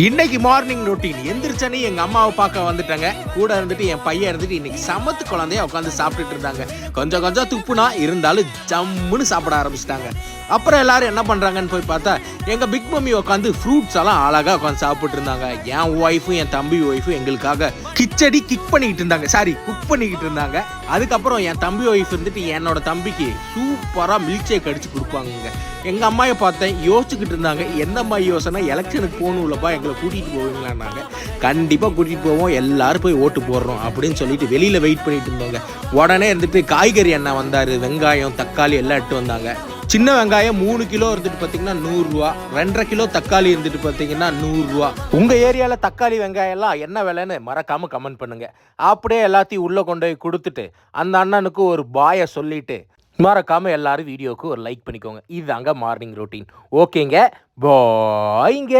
இன்னைக்கு morning routine எந்திரிச்சனே எங்க அம்மாவை பார்க்க வந்துட்டாங்க. கூட இருந்துட்டு என் பையன் இருந்துட்டு இன்னைக்கு சமத்து குழந்தைய உட்காந்து சாப்பிட்டுட்டு இருந்தாங்க. கொஞ்சம் கொஞ்சம் துப்புனா இருந்தாலும் ஜம்முன்னு சாப்பிட ஆரம்பிச்சிட்டாங்க. அப்புறம் எல்லாரும் என்ன பண்றாங்கன்னு போய் பார்த்தா எங்க பிக் மம்மி உட்காந்து ஃப்ரூட்ஸ் எல்லாம் அழகா உட்காந்து சாப்பிட்டு இருந்தாங்க. என் ஒய்ஃபும் என் தம்பி ஒய்ஃபும் எங்களுக்காக கிச்சடி குக் பண்ணிக்கிட்டு இருந்தாங்க. அதுக்கப்புறம் என் தம்பி ஒய்ஃப் இருந்துட்டு என்னோட தம்பிக்கு சூப்பரா மில்க் ஷேக் அடிச்சு கொடுப்பாங்க. எங்க அம்மாவை பார்த்தேன், யோசிச்சுக்கிட்டு இருந்தாங்க. என்னம்மா யோசனை, எலெக்ஷனுக்கு போகணும்லப்பா, எங்களை கூட்டிகிட்டு போவீங்களான்னாங்க. கண்டிப்பாக கூட்டிகிட்டு போவோம், எல்லாரும் போய் ஓட்டு போடுறோம் அப்படின்னு சொல்லிட்டு வெளியில் வெயிட் பண்ணிட்டு இருந்தோங்க. உடனே இருந்துட்டு காய்கறி அண்ணா வந்தார். வெங்காயம் தக்காளி எல்லாம் எடுத்து வந்தாங்க. சின்ன வெங்காயம் 3 கிலோ இருந்துட்டு பார்த்தீங்கன்னா 100 ரூபா, 2.5 கிலோ தக்காளி இருந்துட்டு பார்த்தீங்கன்னா 100 ரூபா. உங்கள் ஏரியாவில் தக்காளி வெங்காயம் எல்லாம் என்ன விலைன்னு மறக்காம கமெண்ட் பண்ணுங்க. அப்படியே எல்லாத்தையும் உள்ளே கொண்டு போய் கொடுத்துட்டு அந்த அண்ணனுக்கு ஒரு பாயை சொல்லிட்டு மறக்காம எல்லாரும் வீடியோவுக்கு ஒரு லைக் பண்ணிக்கோங்க. இதுதாங்க மார்னிங் ரொட்டீன். ஓகேங்க, பாய்ங்க.